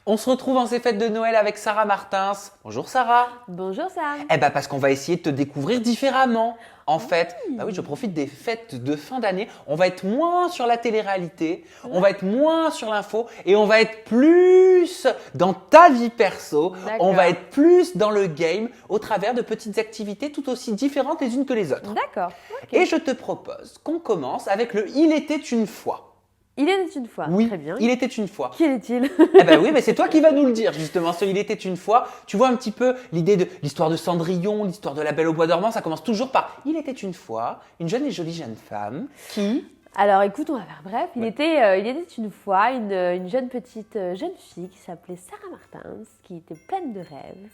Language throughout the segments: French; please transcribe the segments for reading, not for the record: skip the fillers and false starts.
On se retrouve en ces fêtes de Noël avec Sarah Martins. Bonjour Sarah. Bonjour Sam. Eh ben parce qu'on va essayer de te découvrir différemment. En fait, bah oui, je profite des fêtes de fin d'année. On va être moins sur la télé-réalité, on va être moins sur l'info et on va être plus dans ta vie perso. D'accord. On va être plus dans le game au travers de petites activités tout aussi différentes les unes que les autres. D'accord. Ok. Et je te propose qu'on commence avec le Il était une fois. Il était une fois. Oui, Très bien. il était une fois. Qui est-il? Eh ben oui, mais c'est toi qui vas nous le dire justement. Ce Il était une fois. Tu vois un petit peu l'idée de l'histoire de Cendrillon, l'histoire de la Belle au bois dormant. Ça commence toujours par Il était une fois une jeune et jolie jeune femme qui. Alors écoute, on va faire bref. Ouais. Il était une fois une jeune petite jeune fille qui s'appelait Sarah Martins, qui était pleine de rêves,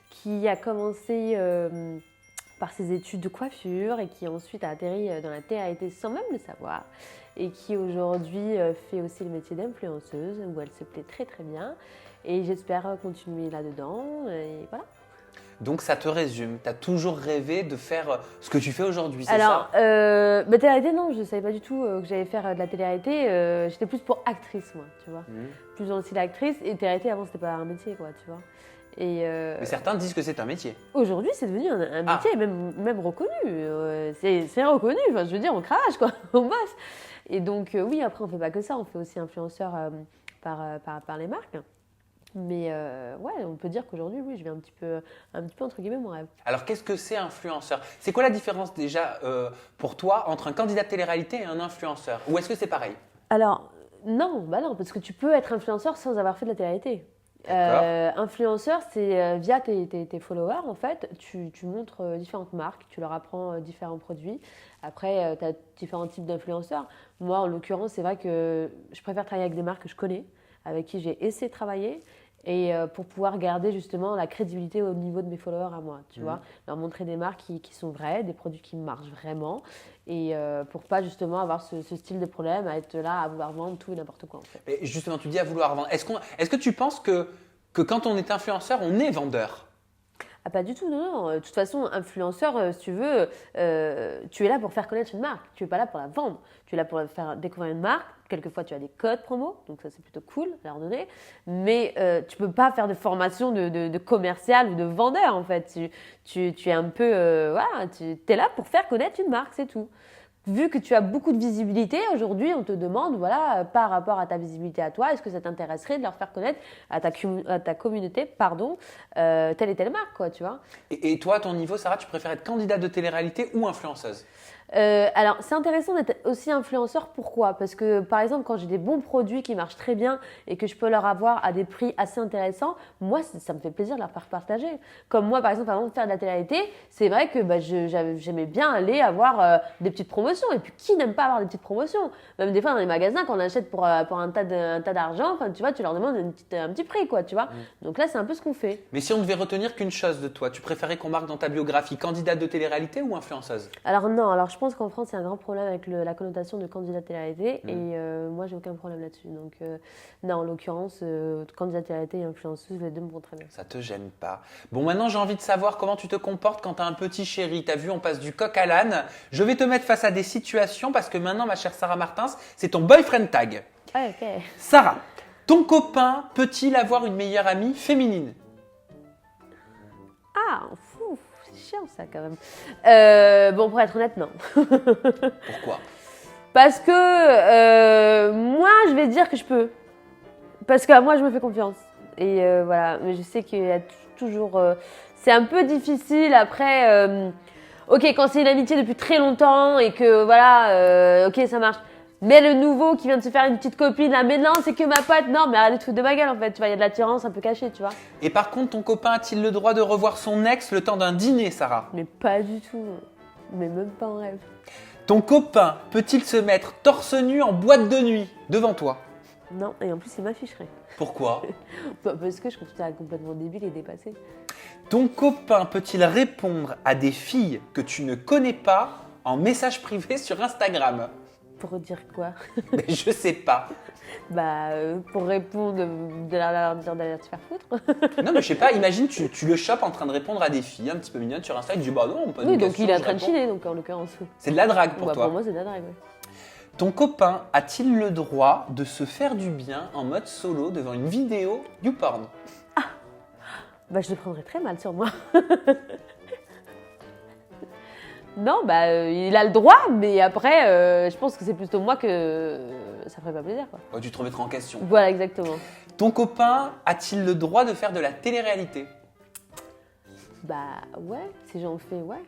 qui a commencé par ses études de coiffure et qui ensuite a atterri dans la télé-réalité sans même le savoir et qui aujourd'hui fait aussi le métier d'influenceuse où elle se plaît très très bien et j'espère continuer là-dedans et voilà. Donc ça te résume. Tu as toujours rêvé de faire ce que tu fais aujourd'hui, c'est Alors, ça télé-réalité, non, je ne savais pas du tout que j'allais faire de la télé-réalité. J'étais plus pour actrice, moi, tu vois. Plus dans le style actrice. Et télé-réalité, avant, c'était pas un métier, quoi, tu vois. Et Mais certains disent que c'est un métier. aujourd'hui, c'est devenu un métier, même reconnu. C'est reconnu, enfin, je veux dire, on cravache, quoi, on bosse. Et donc, oui, après, on fait pas que ça, on fait aussi influenceur par les marques. Mais ouais, on peut dire qu'aujourd'hui, oui, je vis un petit peu entre guillemets mon rêve. Alors qu'est-ce que c'est influenceur? C'est quoi la différence déjà pour toi entre un candidat de télé-réalité et un influenceur? Ou est-ce que c'est pareil? Alors, non, parce que tu peux être influenceur sans avoir fait de la télé-réalité. D'accord. Influenceur, c'est via tes followers, en fait, tu montres différentes marques, tu leur apprends différents produits. Après, tu as différents types d'influenceurs. Moi, en l'occurrence, c'est vrai que je préfère travailler avec des marques que je connais, avec qui j'ai essayé de travailler. Et pour pouvoir garder justement la crédibilité au niveau de mes followers à moi, tu vois, leur montrer des marques qui sont vraies, des produits qui marchent vraiment, et pour pas justement avoir ce style de problème à être là à vouloir vendre tout et n'importe quoi en fait. Mais justement, tu dis à vouloir vendre. Est-ce que tu penses que quand on est influenceur, on est vendeur? Ah pas du tout, non. De toute façon, influenceur, si tu veux, tu es là pour faire connaître une marque, tu es pas là pour la vendre, tu es là pour faire découvrir une marque. Quelquefois, tu as des codes promo, donc ça c'est plutôt cool à leur donner. Mais tu peux pas faire de formation de commercial ou de vendeur en fait. Tu es un peu, voilà, tu es là pour faire connaître une marque, c'est tout. Vu que tu as beaucoup de visibilité, aujourd'hui, on te demande, voilà, par rapport à ta visibilité à toi, est-ce que ça t'intéresserait de leur faire connaître à ta communauté, telle et telle marque, quoi, tu vois. Et toi, à ton niveau, Sarah, tu préfères être candidate de télé-réalité ou influenceuse? Alors, c'est intéressant d'être aussi influenceur. Pourquoi? Parce que, par exemple, quand j'ai des bons produits qui marchent très bien et que je peux leur avoir à des prix assez intéressants, moi, ça me fait plaisir de leur faire partager. Comme moi, par exemple, avant de faire de la télé-réalité, c'est vrai que j'aimais bien aller avoir des petites promotions. Et puis, qui n'aime pas avoir des petites promotions? Même des fois, dans les magasins, quand on achète pour un tas d'argent, enfin, tu vois, tu leur demandes un petit prix, quoi, tu vois. Donc là, c'est un peu ce qu'on fait. Mais si on devait retenir qu'une chose de toi, tu préférais qu'on marque dans ta biographie candidate de télé-réalité ou influenceuse? Alors non, alors je pense qu'en France, il y a un grand problème avec la connotation de candidat télé-réalité et moi, j'ai aucun problème là-dessus. Donc non, en l'occurrence, candidat télé-réalité et influenceuse, les deux me vont très bien. Ça te gêne pas. Bon, maintenant, j'ai envie de savoir comment tu te comportes quand tu as un petit chéri. T'as vu, on passe du coq à l'âne. Je vais te mettre face à des situations parce que maintenant, ma chère Sarah Martins, c'est ton boyfriend tag. Ouais, ok. Sarah, ton copain peut-il avoir une meilleure amie féminine? Ah, fou, c'est chiant ça quand même. Bon, pour être honnête, non. Pourquoi? Parce que moi, je vais dire que je peux. Parce que moi, je me fais confiance. Et voilà, mais je sais qu'il y a toujours... c'est un peu difficile après... ok, quand c'est une amitié depuis très longtemps et que voilà, ok, ça marche. Mais le nouveau qui vient de se faire une petite copine, là, mais non, c'est que ma pote. Non, mais arrête de te foutre de ma gueule en fait, tu vois, il y a de l'attirance un peu cachée, tu vois. Et par contre, ton copain a-t-il le droit de revoir son ex le temps d'un dîner, Sarah? Mais pas du tout. Mais même pas en rêve. Ton copain peut-il se mettre torse nu en boîte de nuit devant toi? Non, et en plus, il m'afficherait. Pourquoi? Parce que je trouve ça complètement débile et dépassé. Ton copain peut-il répondre à des filles que tu ne connais pas en message privé sur Instagram? Pour dire quoi? Mais je sais pas. Pour répondre, de leur dire d'aller te faire foutre. Non, mais je sais pas, imagine, tu le chopes en train de répondre à des filles un petit peu mignonnes sur Insta, il te dit bah non, pas de Oui, donc question, il est en je train de réponds. chiner, donc en l'occurrence. C'est de la drague pour toi. Pour moi, c'est de la drague, ouais. Ton copain a-t-il le droit de se faire du bien en mode solo devant une vidéo YouPorn? Bah, je le prendrais très mal sur moi. Non, il a le droit, mais après, je pense que c'est plutôt moi que ça ferait pas plaisir, quoi. Oh, tu te remettras en question. Voilà, exactement. Ton copain a-t-il le droit de faire de la télé-réalité? Bah, ouais, si j'en fais, ouais.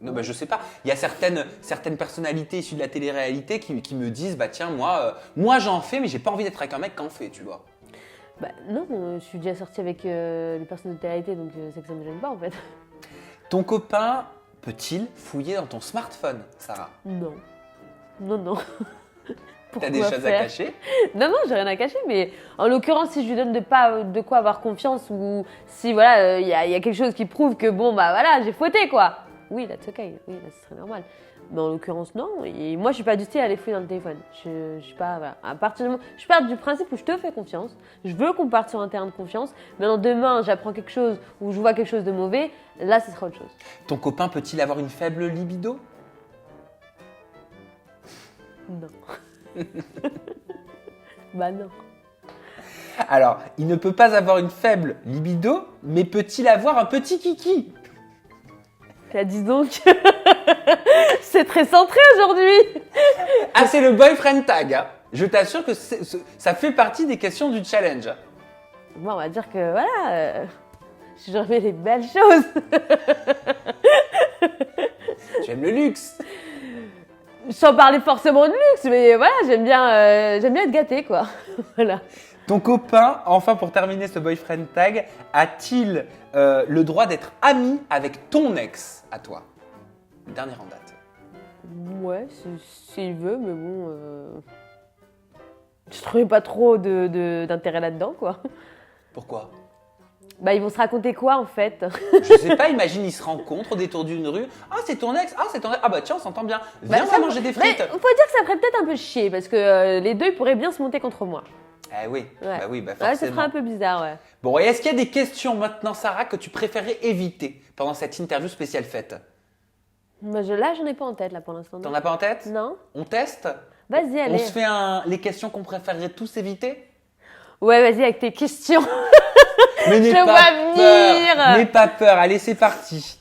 Non, je sais pas. Il y a certaines personnalités issues de la télé-réalité qui me disent, bah tiens, moi j'en fais, mais j'ai pas envie d'être avec un mec qui en fait, tu vois. Bah, non, je suis déjà sortie avec les personnes de télé-réalité, donc c'est que ça me gêne pas, en fait. Ton copain peut-il fouiller dans ton smartphone, Sarah? Non. Non. T'as des choses à cacher? Non, j'ai rien à cacher, mais en l'occurrence, si je lui donne de quoi avoir confiance ou si voilà, il y a quelque chose qui prouve que bon, bah voilà, j'ai fauté, quoi. Oui, that's okay. Oui, là, ce serait normal. Mais en l'occurrence, non. Et moi, je suis pas du style à aller fouiller dans le téléphone. Je suis pas. Voilà. À partir du moment, je pars du principe où je te fais confiance. Je veux qu'on parte sur un terrain de confiance. Maintenant, demain, j'apprends quelque chose ou je vois quelque chose de mauvais. Là, ce sera autre chose. Ton copain peut-il avoir une faible libido? Non. Bah non. Alors, il ne peut pas avoir une faible libido, mais peut-il avoir un petit kiki? Dis donc, c'est très centré aujourd'hui. Ah, c'est le boyfriend tag. Hein. Je t'assure que ça fait partie des questions du challenge. Bon, on va dire que voilà, je remets les belles choses. Tu aimes le luxe. Sans parler forcément de luxe, mais voilà, j'aime bien être gâtée, quoi. Voilà. Ton copain, enfin pour terminer ce boyfriend tag, a-t-il le droit d'être ami avec ton ex à toi? Le dernier en date. Ouais, s'il veut, mais bon, je trouvais pas trop d'intérêt là-dedans, quoi. Pourquoi? Bah, ils vont se raconter quoi, en fait? Je sais pas, imagine, ils se rencontrent au détour d'une rue. Ah, c'est ton ex. Ah, c'est ton ex. Ah, bah tiens, on s'entend bien. Viens, on va manger des frites. Mais faut dire que ça ferait peut-être un peu chier, parce que les deux, ils pourraient bien se monter contre moi. Eh oui, Ouais. forcément. Ouais, ça ferait un peu bizarre, ouais. Bon, et est-ce qu'il y a des questions maintenant, Sarah, que tu préférais éviter pendant cette interview spéciale fête? Moi, là, j'en ai pas en tête, là, pour l'instant. T'en as pas en tête? Non. On teste? Vas-y, allez. On se fait les questions qu'on préférerait tous éviter? Ouais, vas-y, avec tes questions. Mais n'aie Je pas vois peur. venir. N'aie pas peur. Allez, c'est parti.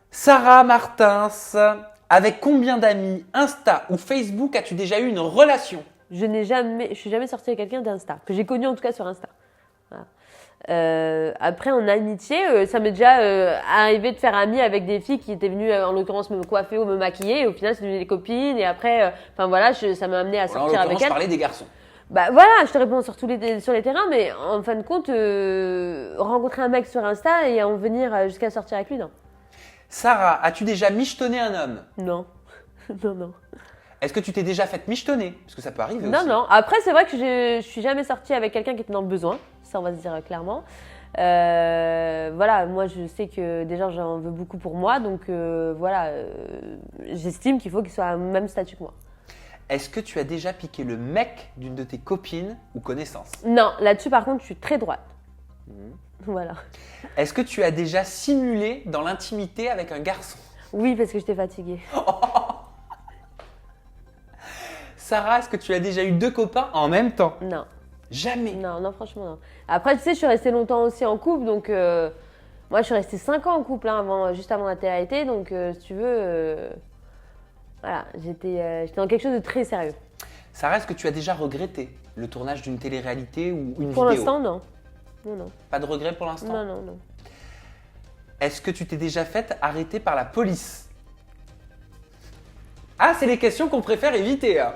Sarah Martins, avec combien d'amis Insta ou Facebook as-tu déjà eu une relation? Je suis jamais sortie avec quelqu'un d'Insta, que j'ai connu en tout cas sur Insta. Voilà. Après, en amitié, ça m'est déjà arrivé de faire amie avec des filles qui étaient venues, en l'occurrence, me coiffer ou me maquiller. Et au final, c'est devenu des copines. Et après, ça m'a amené à Alors, en sortir avec l'occurrence, je elles. parlais des garçons. Bah voilà, je te réponds sur les terrains, mais en fin de compte, rencontrer un mec sur Insta et en venir jusqu'à sortir avec lui, non. Sarah, as-tu déjà michetonné un homme? Non. Non. Est-ce que tu t'es déjà fait michetonner? Parce que ça peut arriver Non, aussi. non. Après, c'est vrai que je suis jamais sortie avec quelqu'un qui était dans le besoin. Ça, on va se dire clairement. Voilà, moi, je sais que déjà, j'en veux beaucoup pour moi. Donc, voilà, j'estime qu'il faut qu'il soit au même statut que moi. Est-ce que tu as déjà piqué le mec d'une de tes copines ou connaissances? Non, là-dessus, par contre, je suis très droite. Voilà. Est-ce que tu as déjà simulé dans l'intimité avec un garçon? Oui, parce que j'étais fatiguée. Sarah, est-ce que tu as déjà eu 2 copains en même temps? Non. Jamais. Non, franchement, non. Après, tu sais, je suis restée longtemps aussi en couple, donc moi, je suis restée 5 ans en couple, hein, juste avant la télé-réalité, donc si tu veux, voilà, j'étais dans quelque chose de très sérieux. Sarah, est-ce que tu as déjà regretté le tournage d'une télé-réalité ou une Pour vidéo? l'instant, non. Non. Pas de regret pour l'instant? Non. Est-ce que tu t'es déjà fait arrêter par la police? Ah, c'est les questions qu'on préfère éviter. Hein.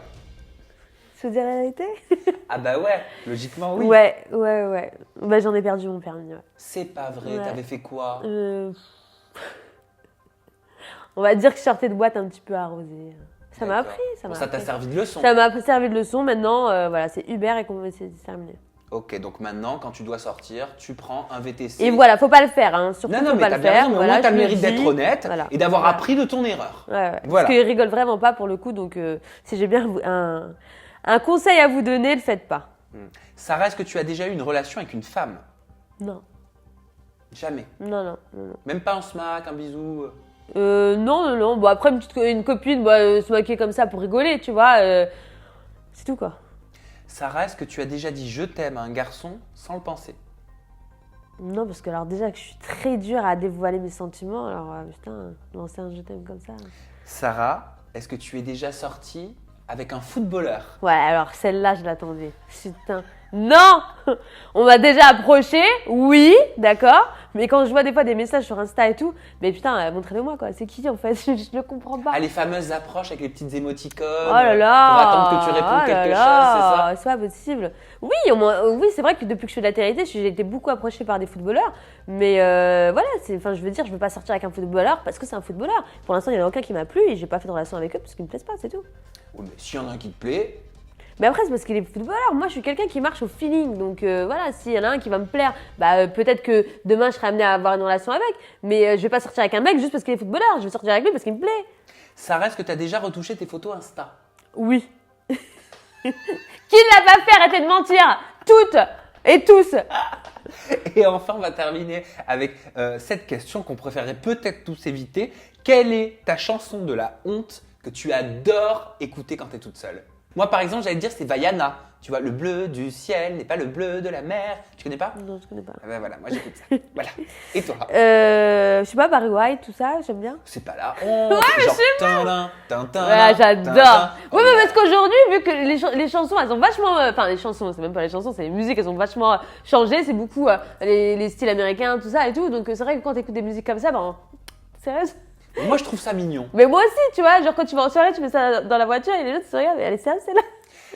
Se dire la vérité? Ah bah ouais, logiquement oui. Ouais. Bah, j'en ai perdu mon permis, ouais. C'est pas vrai, Ouais. t'avais fait quoi? On va dire que je sortais de boîte un petit peu arrosée. Ça m'a D'accord. appris, Bon, ça t'a servi de leçon. Ça m'a servi de leçon. Maintenant, voilà, c'est Uber et c'est terminé. Ok, donc maintenant, quand tu dois sortir, tu prends un VTC. Et voilà, faut pas le faire, hein. Surtout, Non, faut mais pas t'as le bien faire. raison, mais Voilà, au moins t'as je le le mérite dis. d'être honnête Voilà. et d'avoir Voilà. appris de ton erreur. Ouais. Voilà. Parce qu'ils rigolent vraiment pas pour le coup, donc si j'ai bien un conseil à vous donner, ne le faites pas. Sarah, est-ce que tu as déjà eu une relation avec une femme? Non. Jamais. Non. Même pas un smack, un bisou. Non. Bon, après, une copine, se moquer comme ça pour rigoler, tu vois. C'est tout, quoi. Sarah, est-ce que tu as déjà dit je t'aime à un garçon sans le penser? Non, parce que alors déjà que je suis très dure à dévoiler mes sentiments, alors putain, lancer un je t'aime comme ça. Sarah, est-ce que tu es déjà sortie avec un footballeur? Ouais, alors celle-là, je l'attendais. Putain. Non. On m'a déjà approché, oui, d'accord. Mais quand je vois des fois des messages sur Insta et tout, mais putain, montrez-le-moi quoi. C'est qui en fait? Je ne comprends pas. Ah, les fameuses approches avec les petites émoticônes. Oh là là. Pour attendre que tu répondes quelque chose, c'est ça? C'est pas possible. Oui, oui, c'est vrai que depuis que je fais de la télé, j'ai été beaucoup approchée par des footballeurs. Mais voilà, je veux dire, je veux pas sortir avec un footballeur parce que c'est un footballeur. Pour l'instant, il y en a aucun qui m'a plu et j'ai pas fait de relation avec eux parce qu'ils me plaisent pas, c'est tout. Oui, mais s'il y en a un qui te plaît. Mais après, c'est parce qu'il est footballeur. Moi, je suis quelqu'un qui marche au feeling. Donc voilà, s'il y en a un qui va me plaire, peut-être que demain, je serai amenée à avoir une relation avec. Mais je vais pas sortir avec un mec juste parce qu'il est footballeur. Je vais sortir avec lui parce qu'il me plaît. Sarah, est-ce que tu as déjà retouché tes photos Insta? Oui. Qui ne l'a pas fait? Arrêtez de mentir. Toutes et tous. Et enfin, on va terminer avec cette question qu'on préférerait peut-être tous éviter. Quelle est ta chanson de la honte que tu adores écouter quand tu es toute seule? Moi, par exemple, j'allais te dire, c'est Vaiana. Tu vois, le bleu du ciel n'est pas le bleu de la mer. Tu connais pas? Non, je connais pas. Ah ben voilà, moi j'écoute ça. Voilà. Et toi? Je sais pas, Barry White, tout ça, j'aime bien. C'est pas la honte. mais genre, c'est Ouais, j'adore. Oh, Oui, mais parce qu'aujourd'hui, vu que les chansons, elles ont vachement. Enfin, les chansons, c'est même pas les chansons, c'est les musiques, elles ont vachement changé. C'est beaucoup les styles américains, tout ça et tout. Donc, c'est vrai que quand t'écoutes des musiques comme ça, sérieux. Moi, je trouve ça mignon. Mais moi aussi, tu vois, genre quand tu vas en soirée, tu mets ça dans la voiture et les autres se regardent, mais elle est sérieuse, celle-là.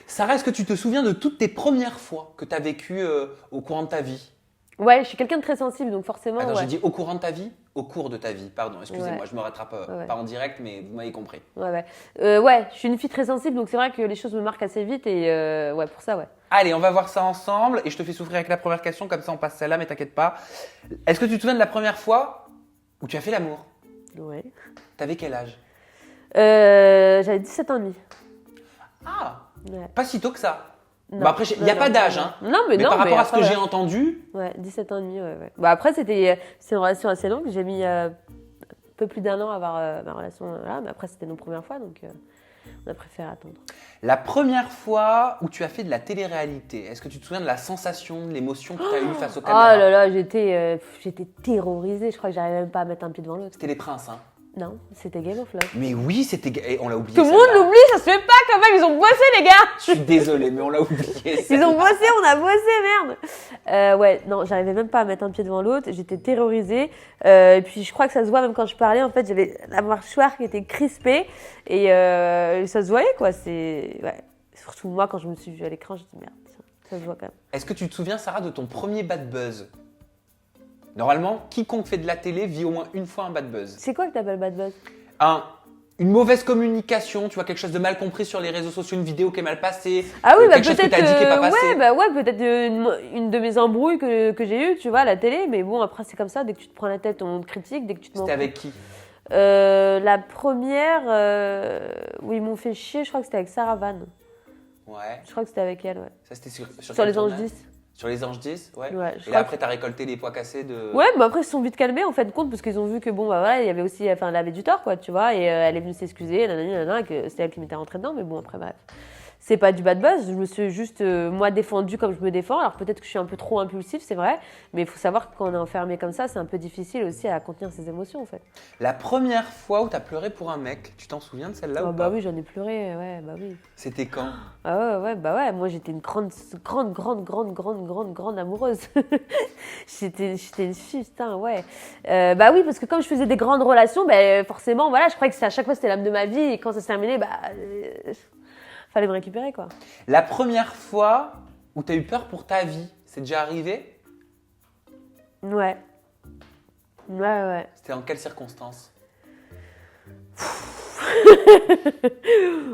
Sarah, est-ce que tu te souviens de toutes tes premières fois que tu as vécues au courant de ta vie? Ouais, je suis quelqu'un de très sensible, donc forcément. Attends, ouais. j'ai dit au courant de ta vie? Au cours de ta vie, pardon, excusez-moi, Ouais. je me rattrape pas en direct, mais vous m'avez compris. Ouais. Ouais, je suis une fille très sensible, donc c'est vrai que les choses me marquent assez vite et ouais, pour ça, ouais. Allez, on va voir ça ensemble et je te fais souffrir avec la première question, comme ça on passe celle-là, mais t'inquiète pas. Est-ce que tu te souviens de la première fois où tu as fait l'amour? Ouais. T'avais quel âge? J'avais 17 ans et demi. Ah, Ouais. pas si tôt que ça. Non, Bah après, il n'y a non, pas non, d'âge, non. hein. Non, mais non, par rapport à ce après, que j'ai ouais. entendu, Ouais, 17 ans et demi, ouais. Bah après, c'est une relation assez longue. J'ai mis un peu plus d'1 an à avoir ma relation là, mais après, c'était nos premières fois, donc on a préféré attendre. la première fois où tu as fait de la télé-réalité, est-ce que tu te souviens de la sensation, de l'émotion que tu as eue face aux Oh caméras? là là, j'étais terrorisée. Je crois que j'arrivais même pas à mettre un pied devant l'autre. C'était les princes, hein. Non, c'était Game of Love. Mais oui, c'était. Et on l'a oublié. Tout le monde celle-là. l'oublie, ça se fait pas quand même. Ils ont bossé, les gars. Je suis désolé, mais on l'a oublié. Ils celle-là. ont bossé, on a bossé, merde. Ouais, non, j'arrivais même pas à mettre un pied devant l'autre. J'étais terrorisée. Et puis je crois que ça se voit même quand je parlais. En fait, j'avais la mâchoire qui était crispée et ça se voyait quoi. Ouais. Surtout moi, quand je me suis vue à l'écran, je me dis merde, ça se voit quand même. Est-ce que tu te souviens, Sarah, de ton premier bad buzz? Normalement, quiconque fait de la télé vit au moins une fois un bad buzz. C'est quoi que t'appelles bad buzz? Une mauvaise communication, tu vois, quelque chose de mal compris sur les réseaux sociaux, une vidéo qui est mal passée. Ah oui, quelque chose que peut-être. t'as dit qui est pas passé. Ouais, peut-être une de mes embrouilles que j'ai eues, tu vois, à la télé. Mais bon, après, c'est comme ça. Dès que tu te prends la tête, on te critique. Dès que tu te C'était avec qui? La première où ils m'ont fait chier, je crois que c'était avec Sarah Vann. Ouais. Je crois que c'était avec elle, ouais. Ça, c'était sur Sur quel les Anges tournage? 10. Sur les Anges 10, ouais. Ouais, Et là, après, t'as récolté les pois cassés de. Ouais, mais après, ils se sont vite calmés, en fait, compte, parce qu'ils ont vu que, bon, bah voilà, il y avait aussi, enfin, elle avait du tort, quoi, tu vois, et elle est venue s'excuser, nanana, que c'était elle qui m'était rentrée dedans, mais bon, après, bref. C'est pas du bad buzz, je me suis juste, moi, défendue comme je me défends. Alors, peut-être que je suis un peu trop impulsive, c'est vrai, mais il faut savoir que quand on est enfermé comme ça, c'est un peu difficile aussi à contenir ses émotions, en fait. La première fois où t'as pleuré pour un mec, tu t'en souviens de celle-là ou bah pas? oui, j'en ai pleuré, ouais, bah oui. C'était quand? Ah ouais, moi j'étais une grande amoureuse. j'étais une fille, putain, ouais. Bah oui, parce que comme je faisais des grandes relations, bah forcément, voilà, je croyais que à chaque fois c'était l'âme de ma vie et quand ça se terminait, fallait me récupérer, quoi. La première fois où t'as eu peur pour ta vie, c'est déjà arrivé? Ouais. C'était dans quelles circonstances?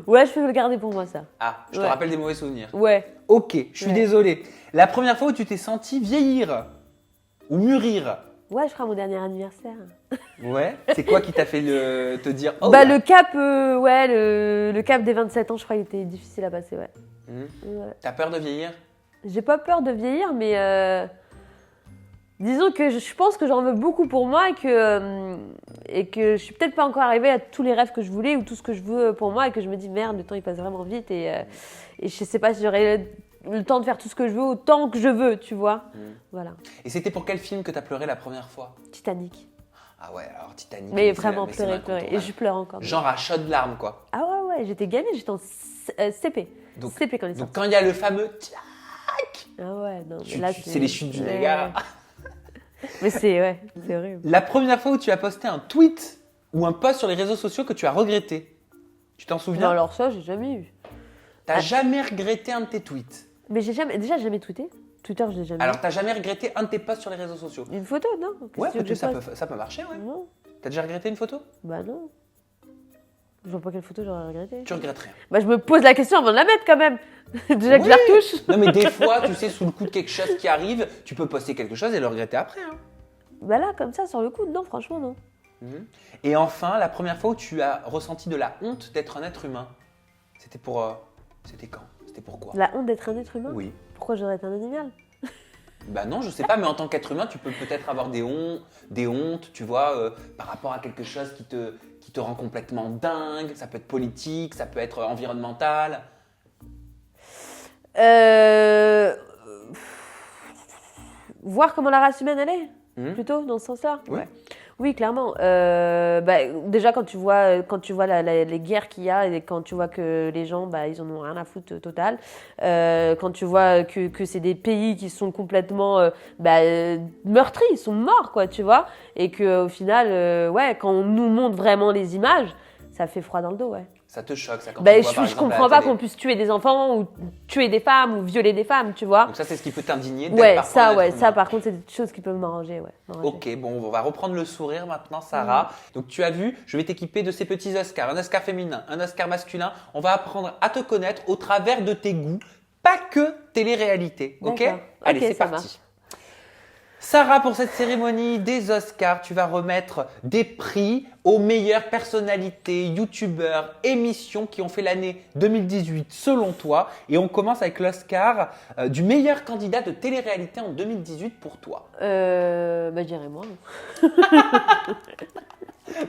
Ouais, je peux le garder pour moi, ça. Ah, je te Ouais. rappelle des mauvais souvenirs. Ouais. Ok, je suis Ouais. désolé. La première fois où tu t'es senti vieillir ou mûrir? Ouais, je crois mon dernier anniversaire. Ouais. C'est quoi qui t'a fait te dire oh Bah le cap, le cap des 27 ans, je crois qu'il était difficile à passer, ouais. Mhm. Ouais. T'as peur de vieillir? J'ai pas peur de vieillir, mais Disons que je pense que j'en veux beaucoup pour moi et que je suis peut-être pas encore arrivée à tous les rêves que je voulais ou tout ce que je veux pour moi et que je me dis merde, le temps il passe vraiment vite et je sais pas si j'aurai le temps de faire tout ce que je veux autant que je veux, tu vois. Voilà. Et c'était pour quel film que t'as pleuré la première fois? Titanic. Ah ouais, alors Titanic. Mais c'est- vraiment c'est pleurer. incontournable. Et je pleure encore. Genre à chaudes larmes, quoi. Ah ouais, j'étais gamine, j'étais en CP. Donc- CP quand il est Donc sorti. quand il y a le fameux Ah ouais, non. mais tu- là, c'est les chutes du ouais. Niagara. Mais c'est horrible. La première fois où tu as posté un tweet ou un post sur les réseaux sociaux que tu as regretté, tu t'en Non, souviens? alors ça, j'ai jamais eu. T'as jamais regretté un de tes tweets. Mais j'ai jamais tweeté. Twitter, je l'ai jamais Alors t'as jamais regretté un de tes posts sur les réseaux sociaux. eu. Une photo, non? Qu'est-ce Ouais, que tu veux que je ça fasse peut marcher, ouais. Non, T'as déjà regretté une photo? bah non. Je vois pas quelle photo j'aurais regretté. Tu regrettes rien. Bah je me pose la question avant de la mettre quand même. Déjà que je la Oui. retouche. Non mais des fois, tu sais, sous le coup de quelque chose qui arrive, tu peux poster quelque chose et le regretter après. Hein. Bah là, comme ça, sur le coup, non, franchement, non. Mhm. Et enfin, la première fois où tu as ressenti de la honte d'être un être humain, c'était c'était quand? C'était pourquoi? La honte d'être un être humain. Oui. Pourquoi j'aurais été un animal? Bah non, je sais pas, mais en tant qu'être humain, tu peux peut-être avoir des hontes, tu vois, par rapport à quelque chose qui te rend complètement dingue. Ça peut être politique, ça peut être environnemental. Voir comment la race humaine elle est, Mhm. plutôt dans ce sens-là. Oui. Oui, clairement. Bah, déjà quand tu vois les guerres qu'il y a et quand tu vois que les gens bah, ils en ont rien à foutre total, quand tu vois que c'est des pays qui sont complètement meurtris, ils sont morts quoi, tu vois, et que au final ouais, quand on nous montre vraiment les images, ça fait froid dans le dos, ouais. Ça te choque, ça, quand Bah, tu vois, par je exemple, à comprends la pas télé. qu'on puisse tuer des enfants ou tuer des femmes ou violer des femmes, tu vois. Donc ça, c'est ce qui peut t'indigner d'être Ouais, parfois un être humain. ça par contre, c'est des choses qui peuvent m'arranger, ouais. m'enrager. Ok, bon, on va reprendre le sourire maintenant, Sarah. Donc tu as vu, je vais t'équiper de ces petits Oscars, un Oscar féminin, un Oscar masculin. On va apprendre à te connaître au travers de tes goûts, pas que télé-réalité. Ok? D'accord. Allez, Ok, c'est ça parti. Sarah, pour cette cérémonie des Oscars, tu vas remettre des prix aux meilleures personnalités, youtubeurs, émissions qui ont fait l'année 2018 selon toi. Et on commence avec l'Oscar du meilleur candidat de télé-réalité en 2018 pour toi. Bah, je dirais moi.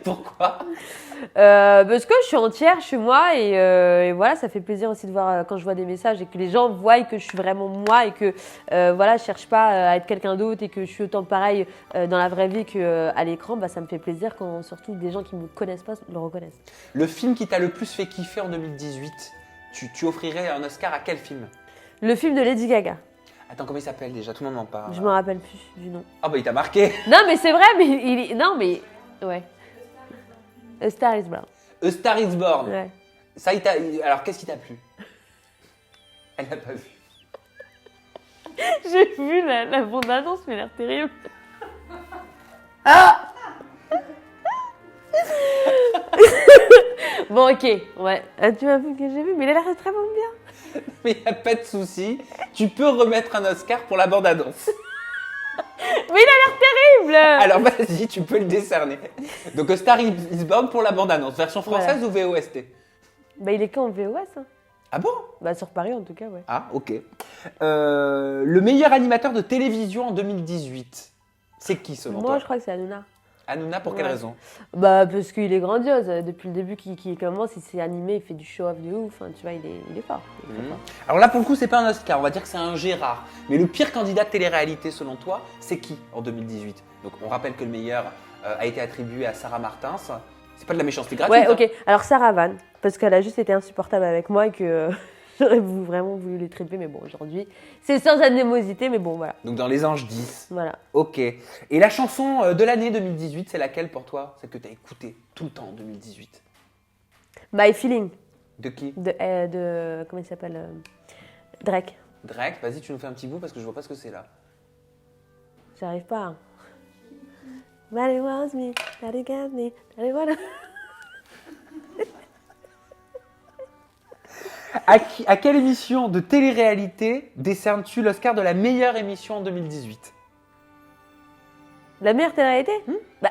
Pourquoi? Parce que je suis entière, je suis moi et voilà, ça fait plaisir aussi de voir quand je vois des messages et que les gens voient que je suis vraiment moi et que voilà, je cherche pas à être quelqu'un d'autre et que je suis autant pareil dans la vraie vie qu'à l'écran, bah, ça me fait plaisir quand surtout des gens qui me connaissent pas le reconnaissent. Le film qui t'a le plus fait kiffer en 2018, tu offrirais un Oscar à quel film? Le film de Lady Gaga, Attends, comment il s'appelle déjà? Tout le monde m'en parle. je me rappelle plus du nom. Ah bah il t'a marqué. Non mais c'est vrai, mais non mais ouais. A Star is Born. A Star is Born. Ouais. Ça, alors qu'est-ce qui t'a plu? Elle n'a pas vu. J'ai vu la bande-annonce, mais elle a l'air terrible. Bon, ok, ouais. Tu m'as vu que j'ai vu, mais il a l'air très bon bien. Mais il n'y a pas de souci. Tu peux remettre un Oscar pour la bande-annonce. Mais il a l'air terrible. Alors vas-y, tu peux le décerner. Donc A Star is Born pour la bande-annonce. Version française ou VOST? Bah, il est quand en VOS hein. Ah bon? Bah, sur Paris en tout cas, ouais. Ah, ok. Le meilleur animateur de télévision en 2018, c'est qui selon Moi, toi? je crois que c'est Hanouna. Hanouna, pour quelle Ouais. raison? Bah, parce qu'il est grandiose. Depuis le début qu'il commence, il s'est animé, il fait du show-off de ouf. Hein, tu vois, il est fort. Il est très fort. Alors là, pour le coup, c'est pas un Oscar, on va dire que c'est un Gérard. Mais le pire candidat de télé-réalité, selon toi, c'est qui en 2018? Donc on rappelle que le meilleur a été attribué à Sarah Martins. C'est pas de la méchanceté gratuite. Ouais, ok. Alors, Sarah Van, parce qu'elle a juste été insupportable avec moi et que j'aurais vraiment voulu les triper. Mais bon, aujourd'hui, c'est sans animosité, mais bon, voilà. Donc dans Les Anges 10. Voilà. Ok. Et la chanson de l'année 2018, c'est laquelle pour toi? Celle que tu as écoutée tout le temps en 2018. My Feeling De qui? de comment il s'appelle Drake. Drake. Vas-y, tu nous fais un petit bout parce que je vois pas ce que c'est là. J'arrive pas. Hein. But it was me, that it got me, that it wanna- À quelle émission de télé-réalité décernes-tu l'Oscar de la meilleure émission en 2018? La meilleure télé-réalité Bah,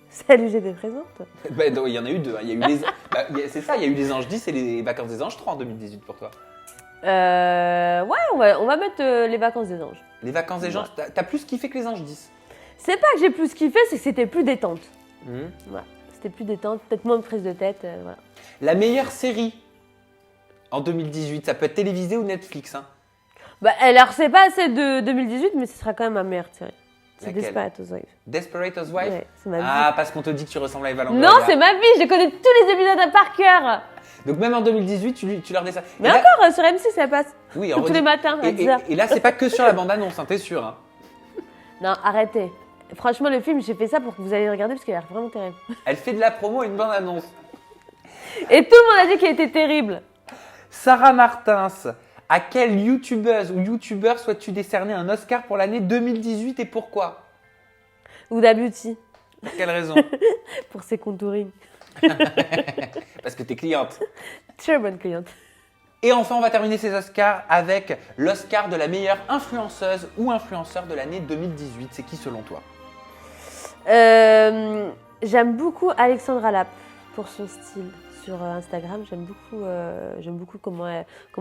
salut, j'étais présente. Ben, non, il y en a eu deux. Hein. Il y a eu c'est ça, il y a eu Les Anges 10 et les Vacances des Anges 3 en 2018 pour toi. Ouais, on va mettre les vacances des anges. Les Vacances des Anges, t'as plus kiffé que Les Anges 10. C'est pas que j'ai plus kiffé, c'est que c'était plus détente. Mhm. Voilà. C'était plus détente, peut-être moins de prise de tête. Voilà. La meilleure série en 2018, ça peut être télévisé ou Netflix. Hein. Bah, alors, c'est pas celle de 2018, mais ce sera quand même ma meilleure série. C'est Laquelle? Desperate Housewives. Desperate Housewives. Ouais, c'est ma vie. Ah, parce qu'on te dit que tu ressembles à Eva Non, Longoria. c'est ma vie, je connais tous les épisodes par cœur. Donc même en 2018, tu leur dis ça. Mais Et là- encore, sur M6, ça passe. oui, Tous les matins, à Et, 10h. et là, c'est pas que sur la bande-annonce, hein, t'es sûr. Hein. Non, arrêtez. Franchement, le film, j'ai fait ça pour que vous alliez le regarder parce qu'il a l'air vraiment terrible. Elle fait de la promo à une bande-annonce. Et tout le monde a dit qu'il était terrible. Sarah Martins, à quelle youtubeuse ou youtubeur souhaites-tu décerner un Oscar pour l'année 2018 et pourquoi? Huda Beauty, Pour quelle raison? pour ses contouring. Parce que t'es cliente. Très bonne cliente. Et enfin, on va terminer ces Oscars avec l'Oscar de la meilleure influenceuse ou influenceur de l'année 2018. C'est qui selon toi? J'aime beaucoup Alexandra Lapp pour son style sur Instagram. J'aime beaucoup comment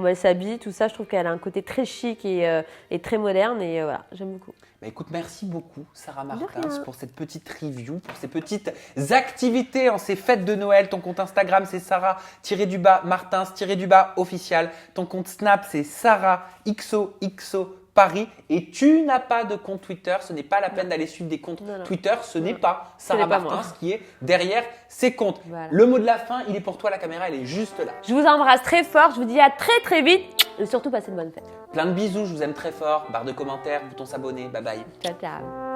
elle s'habille, tout ça. Je trouve qu'elle a un côté très chic et très moderne. Et voilà, j'aime beaucoup. Bah écoute, merci beaucoup Sarah De Martins rien. pour cette petite review, pour ces petites activités en ces fêtes de Noël. Ton compte Instagram c'est Sarah-Martins-official. Ton compte Snap c'est Sarah XOXO Paris. Et tu n'as pas de compte Twitter, ce n'est pas la peine d'aller suivre des comptes Non. Twitter, ce n'est pas Ce Sarah n'est pas Martins moi. qui est derrière ces comptes. Voilà. Le mot de la fin, il est pour toi, la caméra elle est juste là. Je vous embrasse très fort. Je vous dis à très très vite. Et surtout, passez de bonnes fêtes. Plein de bisous, je vous aime très fort. Barre de commentaires, bouton s'abonner, bye bye. Ciao, ciao.